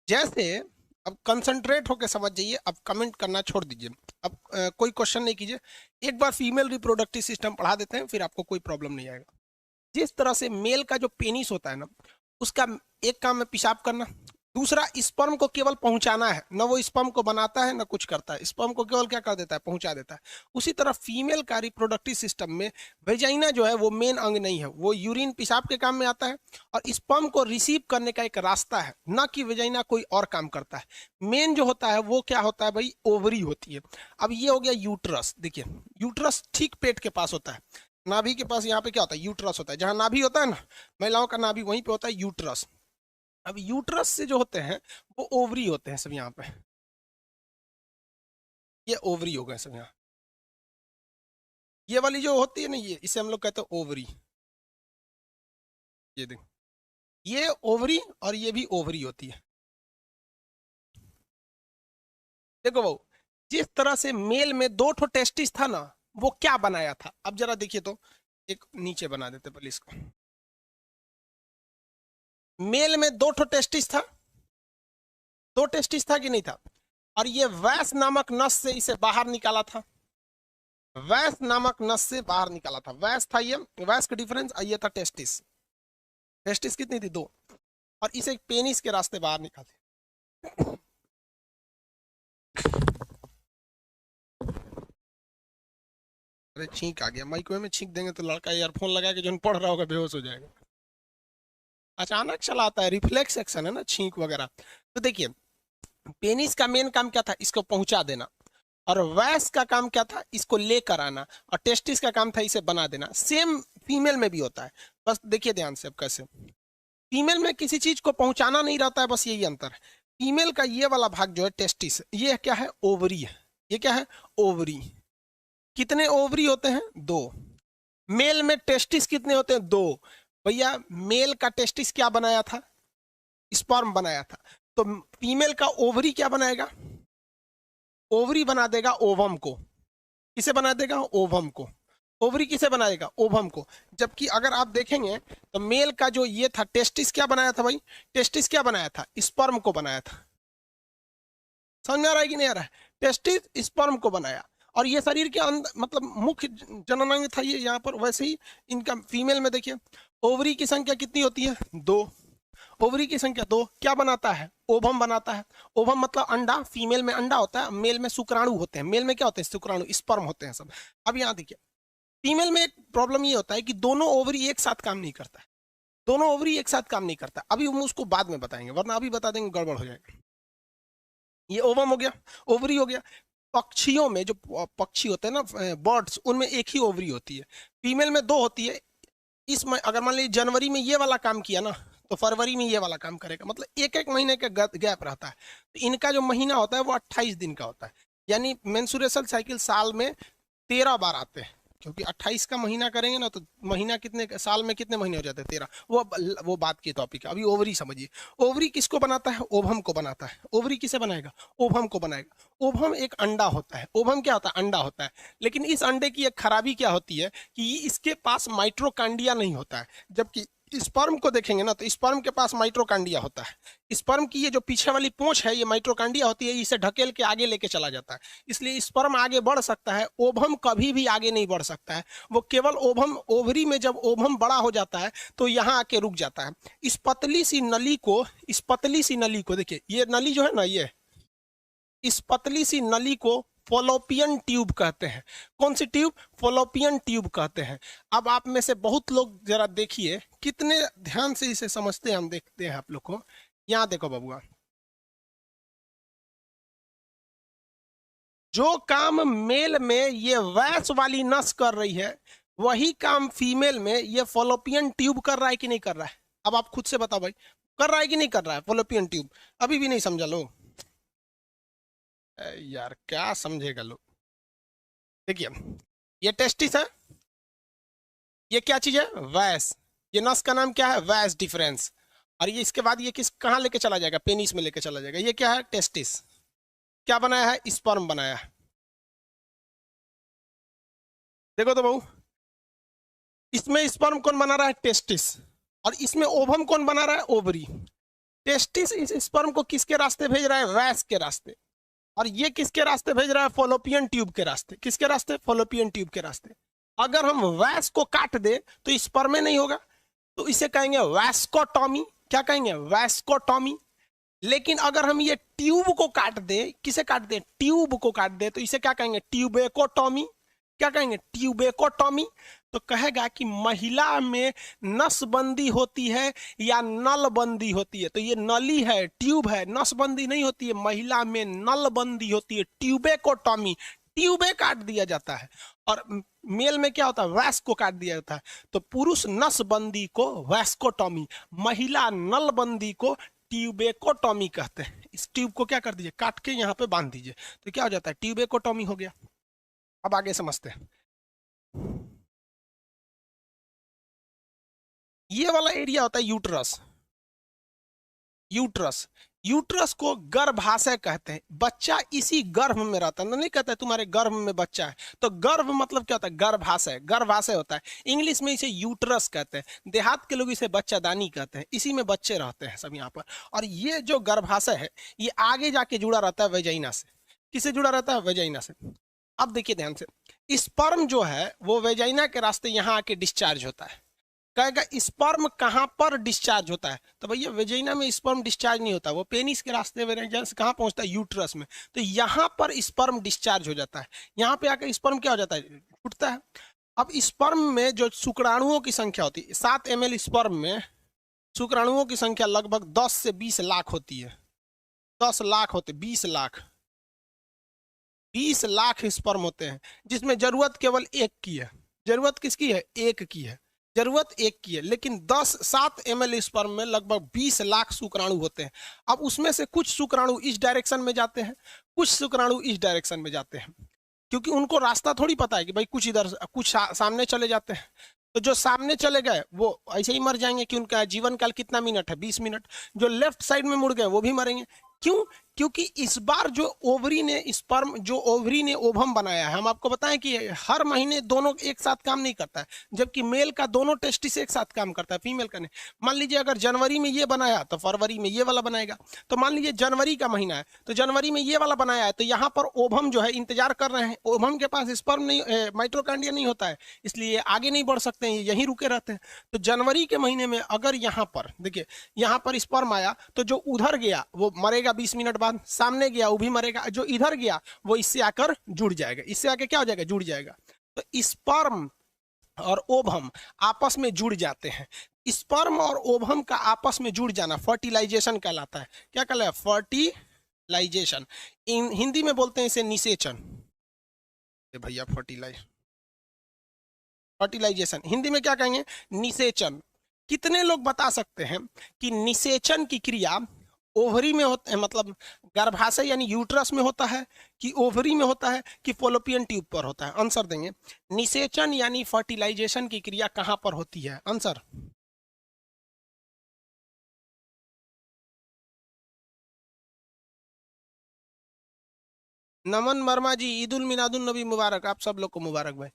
जैसे अब कंसंट्रेट होकर समझ जाइए, अब कमेंट करना छोड़ दीजिए। अब कोई क्वेश्चन नहीं कीजिए, एक बार फीमेल रिप्रोडक्टिव सिस्टम पढ़ा देते हैं, फिर आपको कोई प्रॉब्लम नहीं आएगा। जिस तरह से मेल का जो पेनिस होता है ना, उसका एक काम है पेशाब करना, दूसरा स्पर्म को केवल पहुंचाना है, ना वो स्पर्म को बनाता है ना कुछ करता है, स्पर्म को केवल क्या कर देता है, पहुंचा देता है। उसी तरह फीमेल का रिप्रोडक्टिव सिस्टम में वेजाइना जो है वो मेन अंग नहीं है, वो यूरिन पेशाब के काम में आता है और स्पर्म को रिसीव करने का एक रास्ता है, ना कि वेजाइना कोई और काम करता है। मेन जो होता है वो क्या होता है भाई, ओवरी होती है। अब ये हो गया यूट्रस। देखिए यूट्रस ठीक पेट के पास होता है, नाभि के पास यहाँ पे क्या होता है, यूट्रस होता है। जहां नाभि होता है ना, महिलाओं का नाभि, वहीं पे होता है यूट्रस। अब यूट्रस से जो होते हैं वो ओवरी होते हैं सब यहाँ पे, ये ओवरी हो गए सब यहाँ। ये वाली जो होती है ना, ये इसे हम लोग कहते हैं ओवरी। ये देख, ये ओवरी और ये भी ओवरी होती है। देखो भाऊ, जिस तरह से मेल में दो ठो टेस्टिस था ना, वो क्या बनाया था, अब जरा देखिए तो। एक नीचे बना देते पहले इसको। मेल में दो ठो टेस्टिस था, दो टेस्टिस था कि नहीं था, और ये वैस नामक नस से इसे बाहर निकाला था। वैस नामक नस से बाहर निकाला था, वैस था ये, वैस का डिफरेंस, और ये था टेस्टिस। टेस्टिस कितनी थी, दो, और इसे पेनिस के रास्ते बाहर निकाले। अरे छींक आ गया, माइक्रोवेव में छींक देंगे तो लड़का ईयरफोन लगा के जो पढ़ रहा होगा बेहोश हो जाएगा। अचानक चला आता है, रिफ्लेक्स एक्शन है ना, छींक वगैरह। तो देखिए, पेनिस का मेन काम क्या था, इसको पहुंचा देना, और वैस का काम क्या था, इसको लेकर आना, और टेस्टिस का काम था इसे बना देना। सेम फीमेल में भी होता है, बस देखिए ध्यान से अब कैसे। फीमेल में किसी चीज को पहुंचाना नहीं रहता है, बस यही अंतर है। फीमेल का ये वाला भाग जो है टेस्टिस, ये क्या है, ओवरी है। ये क्या है, ओवरी। कितने ओवरी होते हैं, दो। मेल में टेस्टिस कितने होते हैं, दो। भैया मेल का टेस्टिस क्या बनाया था, स्पर्म बनाया था, तो फीमेल का ओवरी क्या बनाएगा, ओवरी बना देगा ओवम को। किसे बना देगा, ओवम को। ओवरी किसे बनाएगा, ओवम को। जबकि अगर आप देखेंगे तो मेल का जो ये था टेस्टिस, क्या बनाया था भाई, टेस्टिस क्या बनाया था, स्पर्म को बनाया था। समझ में आ रहा है कि नहीं आ रहा है, टेस्टिस स्पर्म को बनाया। और ये शरीर के अंदर मतलब मुख्य जननांग था ये यहाँ पर। वैसे ही इनका फीमेल में देखिए, ओवरी की संख्या कितनी होती है, दो। ओवरी की संख्या दो, क्या बनाता है, ओवम बनाता है। ओवम मतलब अंडा, फीमेल में अंडा होता है, मेल में शुक्राणु होते हैं। मेल में क्या होते हैं, शुक्राणु, स्पर्म होते हैं सब। अब यहाँ देखिए, फीमेल में एक प्रॉब्लम ये होता है कि दोनों ओवरी एक साथ काम नहीं करता है, दोनों ओवरी एक साथ काम नहीं करता। अभी हम उसको बाद में बताएंगे, वरना अभी बता देंगे गड़बड़ हो जाएगा। ये ओवम हो गया, ओवरी हो गया। पक्षियों में जो पक्षी होते हैं ना, बर्ड्स, उनमें एक ही ओवरी होती है, फीमेल में दो होती है। इसमें अगर मान लीजिए जनवरी में ये वाला काम किया ना, तो फरवरी में ये वाला काम करेगा, मतलब एक एक महीने का गैप रहता है। तो इनका जो महीना होता है वो 28 दिन का होता है। यानी मेंसुरेशन साइकिल साल में 13 बार आते हैं, क्योंकि 28 का महीना करेंगे ना, तो महीना कितने साल में कितने महीने हो जाते हैं, 13। वो बात की टॉपिक है। अभी ओवरी समझिए, ओवरी किसको बनाता है, ओवम को बनाता है। ओवरी किसे बनाएगा, ओवम को बनाएगा। ओवम एक अंडा होता है, ओवम क्या होता है, अंडा होता है। लेकिन इस अंडे की एक खराबी क्या होती है कि इसके पास माइट्रोकांडिया नहीं होता है। जबकि स्पर्म को देखेंगे ना, तो स्पर्म के पास माइट्रोकांडिया होता है। स्पर्म की ये जो पीछे वाली पूंछ है, ये माइट्रोकांडिया होती है, इसे ढकेल के आगे लेके चला जाता है। इसलिए स्पर्म आगे बढ़ सकता है, ओवम कभी भी आगे नहीं बढ़ सकता है। वो केवल ओवम, ओवरी में जब ओवम बड़ा हो जाता है तो यहाँ आके रुक जाता है। इस पतली सी नली को देखिए, ये नली जो है ना, ये इस पतली सी नली को फॉलोपियन ट्यूब कहते हैं। कौन सी ट्यूब, फॉलोपियन ट्यूब कहते हैं। अब आप में से बहुत लोग जरा देखिए कितने ध्यान से इसे समझते हैं, हम देखते हैं आप लोग को। यहाँ देखो बबुआ, जो काम मेल में ये वैस वाली नस कर रही है, वही काम फीमेल में ये फॉलोपियन ट्यूब कर रहा है कि नहीं कर रहा है। अब आप खुद से बताओ भाई, कर रहा है कि नहीं कर रहा है फॉलोपियन ट्यूब। अभी भी नहीं समझा लो, यार क्या समझेगा लोग। देखिए, ये टेस्टिस है, ये क्या चीज है, वैस। ये नस का नाम क्या है, वैस डिफरेंस। और ये इसके बाद ये किस कहाँ लेके चला जाएगा, पेनिस में लेके चला जाएगा। ये क्या है, टेस्टिस। क्या बनाया है, स्पर्म बनाया है। देखो तो बहू, इसमें स्पर्म कौन बना रहा है, टेस्टिस। और इसमें ओवम कौन बना रहा है, ओवरी। टेस्टिस इस स्पर्म को किसके रास्ते भेज रहा है? वैस के रास्ते। और ये किसके रास्ते भेज रहा है? फॉलोपियन ट्यूब के रास्ते। किसके रास्ते? फॉलोपियन ट्यूब के रास्ते। अगर हम वैस को काट दे तो स्पर्म में नहीं होगा, तो इसे कहेंगे वैस्कोटॉमी। क्या कहेंगे? वैस्कोटॉमी। लेकिन अगर हम ये ट्यूब को काट दे, किसे काट दे? ट्यूब को काट दे, तो इसे क्या कहेंगे? ट्यूबेकोटॉमी। क्या कहेंगे? ट्यूबेकोटॉमी। तो कहेगा कि महिला में नसबंदी होती है या नलबंदी होती है? तो ये नली है, ट्यूब है, नसबंदी नहीं होती है। महिला में नलबंदी होती है, ट्यूबेकोटॉमी। ट्यूबे काट दिया जाता है। और मेल में क्या होता है? वैस को काट दिया जाता है। तो पुरुष नसबंदी को वैस्कोटॉमी, महिला नलबंदी को ट्यूबेकोटॉमी कहते हैं। इस ट्यूब को क्या कर दीजिए? काट के यहाँ पे बांध दीजिए, तो क्या हो जाता है? ट्यूबेकोटॉमी हो गया। अब आगे समझते हैं। ये वाला एरिया होता है यूट्रस। यूट्रस, यूट्रस को गर्भाशय कहते हैं। बच्चा इसी गर्भ में रहता है। नहीं कहता है तुम्हारे गर्भ में बच्चा है, तो गर्भ मतलब क्या होता है? गर्भाशय, गर्भाशय होता है। इंग्लिश में इसे यूट्रस कहते हैं, देहात के लोग इसे बच्चादानी कहते हैं। इसी में बच्चे रहते हैं सब यहाँ पर। और ये जो गर्भाशय है, ये आगे जाके जुड़ा रहता है वेजाइना से। किससे जुड़ा रहता है? वेजाइना से। अब देखिए ध्यान से, स्पर्म जो है वो वेजाइना के रास्ते यहाँ आके डिस्चार्ज होता है। कहेगा स्पर्म कहां पर डिस्चार्ज होता है? तो भैया वेजाइना में स्पर्म डिस्चार्ज नहीं होता, वो पेनिस के रास्ते वेजाइना से कहां पहुंचता है? यूट्रस में। तो यहां पर स्पर्म डिस्चार्ज हो जाता है। यहां पे आकर स्पर्म क्या हो जाता है? छूटता है। अब स्पर्म में जो शुक्राणुओं की संख्या होती है, 7 ml स्पर्म में शुक्राणुओं की संख्या लगभग 10 से 20 लाख होती है। 10 लाख होते, 20 लाख, 20 लाख स्पर्म होते हैं, जिसमें जरूरत केवल एक की है। जरूरत किसकी है? एक की है। जरूरत एक की है, लेकिन 7 ml स्पर्म में लगभग 20 लाख शुक्राणु होते हैं। अब उसमें से कुछ शुक्राणु इस डायरेक्शन में जाते हैं, कुछ शुक्राणु इस डायरेक्शन में जाते हैं, क्योंकि उनको रास्ता थोड़ी पता है कि भाई कुछ इधर, कुछ सामने चले जाते हैं। तो जो सामने चले गए वो ऐसे ही मर जाएंगे, कि उनका जीवन काल कितना मिनट है? 20 मिनट। जो लेफ्ट साइड में मुड़ गए वो भी मरेंगे। क्यों? क्योंकि इस बार जो ओवरी ने स्पर्म, जो ओवरी ने ओवम बनाया है, हम आपको बताएं कि हर महीने दोनों एक साथ काम नहीं करता है, जबकि मेल का दोनों टेस्टिस एक साथ काम करता है, फीमेल का नहीं। मान लीजिए अगर जनवरी में ये बनाया तो फरवरी में ये वाला बनाएगा। तो मान लीजिए जनवरी का महीना है, तो जनवरी में ये वाला बनाया है, तो यहाँ पर ओवम जो है इंतजार कर रहे हैं। ओवम के पास स्पर्म नहीं, माइटोकॉन्ड्रिया नहीं होता है, इसलिए आगे नहीं बढ़ सकते हैं, यहीं रुके रहते हैं। तो जनवरी के महीने में अगर यहाँ पर देखिए, यहाँ पर स्पर्म आया, तो जो उधर गया वो मरेगा 20 मिनट बाद, सामने गया वो भी मरेगा, जो इधर गया वो इससे आकर जुड़ जाएगा, इससे आके क्या हो जाएगा? जुड़ जाएगा। तो स्पर्म और ओवम आपस में जुड़ जाते हैं। स्पर्म और ओवम का आपस में जुड़ जाना फर्टिलाइजेशन कहलाता है। क्या कहलाता है? फर्टिलाइजेशन। हिंदी में बोलते हैं इसे निषेचन। भैया फर्टिलाइजेशन हिंदी में क्या कहेंगे? निषेचन। कितने लोग बता सकते हैं कि निषेचन की क्रिया ओवरी में होता है, मतलब गर्भाशय यानी यूट्रस में होता है, कि ओवरी में होता है, कि फॉलोपियन ट्यूब पर होता है? आंसर देंगे। निषेचन यानी फर्टिलाइजेशन की क्रिया कहां पर होती है? आंसर। नमन वर्मा जी, ईद उल मिलादुन नबी मुबारक। आप सब लोग को मुबारक भाई।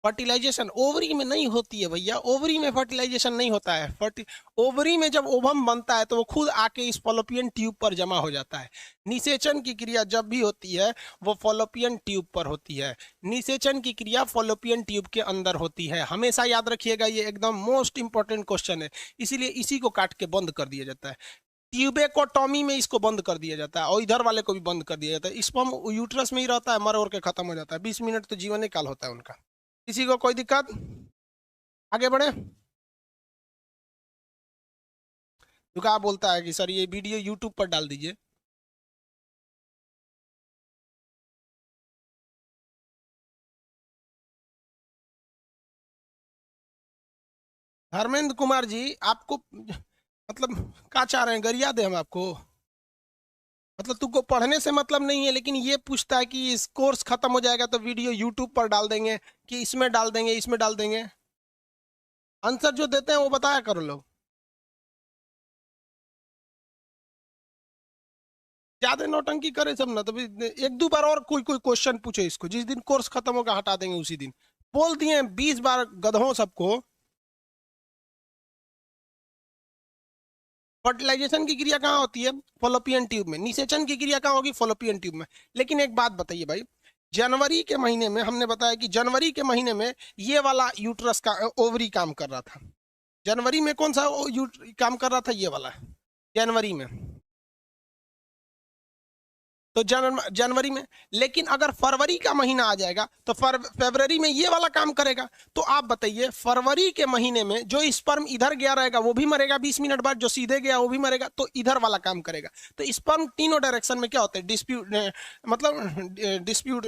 फर्टिलाइजेशन ओवरी में नहीं होती है भैया, ओवरी में फर्टिलाइजेशन नहीं होता है। ओवरी में जब ओवम बनता है तो वो खुद आके इस फॉलोपियन ट्यूब पर जमा हो जाता है। निषेचन की क्रिया जब भी होती है वो फॉलोपियन ट्यूब पर होती है। निषेचन की क्रिया फॉलोपियन ट्यूब के अंदर होती है। हमेशा याद रखिएगा, ये एकदम मोस्ट इंपॉर्टेंट क्वेश्चन है, इसीलिए इसी को काट के बंद कर दिया जाता है। ट्यूबेकोटॉमी में इसको बंद कर दिया जाता है, और इधर वाले को भी बंद कर दिया जाता है। स्पर्म यूट्रस में ही रहता है, मर और के खत्म हो जाता है। 20 मिनट तो जीवन काल होता है उनका। किसी को कोई दिक्कत? आगे बढ़े। तो क्या बोलता है कि सर ये वीडियो यूट्यूब पर डाल दीजिए। धर्मेंद्र कुमार जी, आपको मतलब क्या चाह रहे हैं? गरिया दे हम आपको? मतलब तुमको पढ़ने से मतलब नहीं है, लेकिन ये पूछता है कि इस कोर्स खत्म हो जाएगा तो वीडियो यूट्यूब पर डाल देंगे, कि इसमें डाल देंगे, इसमें डाल देंगे। आंसर जो देते हैं वो बताया करो लोग। ज्यादा नौटंकी करे सब ना, तो एक दो बार और कोई कोई क्वेश्चन पूछे इसको, जिस दिन कोर्स खत्म होगा हटा देंगे उसी दिन। बोल दिए 20 बार गधों सबको। फर्टिलाइजेशन की क्रिया कहाँ होती है? फॉलोपियन ट्यूब में। निषेचन की क्रिया कहाँ होगी? फॉलोपियन ट्यूब में। लेकिन एक बात बताइए भाई, जनवरी के महीने में हमने बताया कि जनवरी के महीने में ये वाला यूट्रस का ओवरी काम कर रहा था। जनवरी में कौन सा काम कर रहा था? ये वाला, जनवरी में। तो जनवरी में। लेकिन अगर फरवरी का महीना आ जाएगा तो फरवरी में ये वाला काम करेगा। तो आप बताइए, फरवरी के महीने में जो स्पर्म इधर गया रहेगा वो भी मरेगा 20 मिनट बाद, जो सीधे गया वो भी मरेगा, तो इधर वाला काम करेगा। तो स्पर्म तीनों डायरेक्शन में क्या होता है? डिस्प्यूट, मतलब डिस्प्यूट,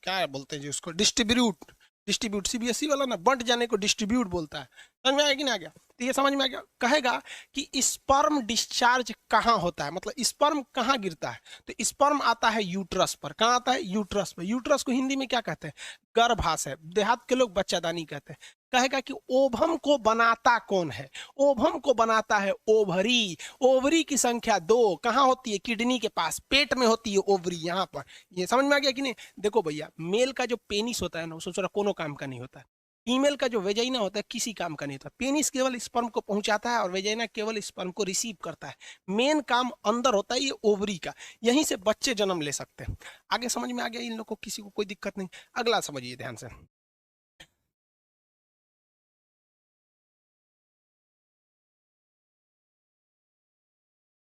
क्या बोलते हैं जी उसको? डिस्ट्रीब्यूट। डिस्ट्रीब्यूट, सीबीएसई वाला ना, बंट जाने को डिस्ट्रीब्यूट बोलता है। समझ में आया कि नहीं आ गया? तो ये समझ में आ गया। कहेगा कि स्पर्म डिस्चार्ज कहाँ होता है, मतलब स्पर्म कहाँ गिरता है? तो स्पर्म आता है यूट्रस पर। कहाँ आता है? यूट्रस पर। यूट्रस को हिंदी में क्या कहते हैं? गर्भाशय। देहात के लोग बच्चादानी कहते हैं। कहेगा कि ओभम को बनाता कौन है? ओभम को बनाता है ओवरी। ओवरी की संख्या 2 कहाँ होती है? किडनी के पास, पेट में होती है ओवरी, यहाँ पर। ये समझ में आ गया कि नहीं? देखो भैया, मेल का जो पेनिस होता है ना, सोच रहा कोनो काम का नहीं होता है। फीमेल का जो वेजाइना होता है किसी काम का नहीं होता। पेनिस केवल स्पर्म को पहुंचाता है और वेजाइना केवल स्पर्म को रिसीव करता है। मेन काम अंदर होता है ये ओवरी का। यहीं से बच्चे जन्म ले सकते हैं। आगे समझ में आ गया इन लोगों को? किसी को कोई दिक्कत नहीं? अगला समझिए ध्यान से।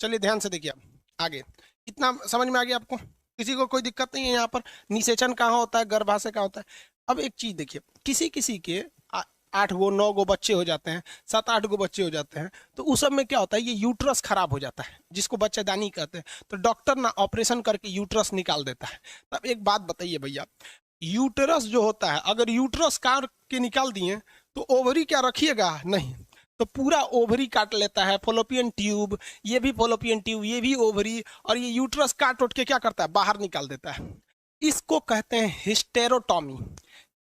चलिए ध्यान से देखिए आगे। इतना समझ में आ गया आपको? किसी को कोई दिक्कत नहीं है? यहाँ पर निषेचन कहाँ होता है, गर्भाशय कहाँ होता है। अब एक चीज देखिए, किसी किसी के 8 गो 9 गो बच्चे हो जाते हैं, 7 8 गो बच्चे हो जाते हैं, तो उस सब में क्या होता है? ये यूट्रस खराब हो जाता है, जिसको बच्चेदानी कहते हैं। तो डॉक्टर ना ऑपरेशन करके यूट्रस निकाल देता है। तब एक बात बताइए भैया, यूट्रस जो होता है, अगर यूट्रस काट के निकाल दिए तो ओवरी क्या रखिएगा? नहीं। तो पूरा ओवरी काट लेता है, फॉलोपियन ट्यूब, ये भी फॉलोपियन ट्यूब, ये भी ओवरी, और ये यूट्रस काट उठ के क्या करता है? बाहर निकाल देता है। इसको कहते हैं हिस्टेरोटॉमी।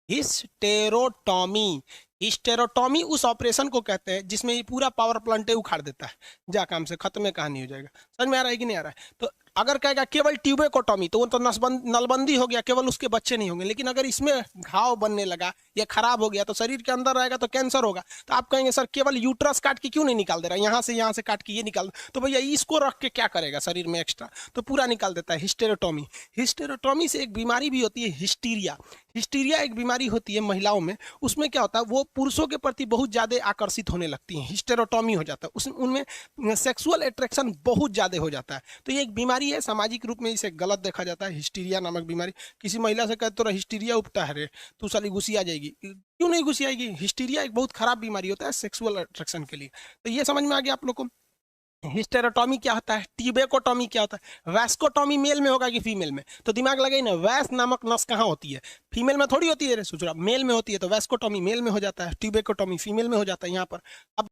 हिस्टेरोटॉमी। हिस्टेरोटॉमी उस ऑपरेशन को कहते हैं जिसमें ये पूरा पावर प्लांट उखाड़ देता है। जा काम से खत्म है, कहानी हो जाएगा। समझ में आ रहा है कि नहीं आ रहा है? तो अगर कहेगा केवल ट्यूबेकोटॉमी, तो वो तो नसबंदी हो गया, केवल उसके बच्चे नहीं होंगे। लेकिन अगर इसमें घाव बनने लगा या खराब हो गया तो शरीर के अंदर रहेगा तो कैंसर होगा। तो आप कहेंगे सर केवल यूट्रस काट के क्यों नहीं निकाल दे रहा, यहाँ से काट के ये निकाल। तो भैया इसको रख के क्या करेगा शरीर में एक्स्ट्रा? तो पूरा निकाल देता है, हिस्टेरोटॉमी। हिस्टेरोटॉमी से एक बीमारी भी होती है, हिस्टीरिया। हिस्टीरिया एक बीमारी होती है महिलाओं में। उसमें क्या होता है? वो पुरुषों के प्रति बहुत ज्यादा आकर्षित होने लगती हैं। हिस्टेरोटॉमी हो जाता है, उनमें सेक्सुअल अट्रैक्शन बहुत ज्यादा हो जाता है। तो ये एक बीमारी है, सामाजिक रूप में इसे गलत देखा जाता है, हिस्टीरिया नामक बीमारी। किसी महिला से कहते तो हिस्टीरिया उपटा है रे, तू साली घुसी आ जाएगी। क्यों नहीं घुसी आएगी? हिस्टीरिया एक बहुत खराब बीमारी होता है सेक्सुअल अट्रैक्शन के लिए। तो ये समझ में आ गया आप लोग को? हिस्टेरोटॉमी क्या होता है, ट्यूबेकोटॉमी क्या होता है, वैस्कोटॉमी मेल में होगा कि फीमेल में? तो दिमाग लगाई ना, वैस नामक नस कहाँ होती है? फीमेल में थोड़ी होती है रे, सोच रहा मेल में होती है। तो वैस्कोटॉमी मेल में हो जाता है, ट्यूबेकोटॉमी फीमेल में हो जाता है यहाँ पर। अब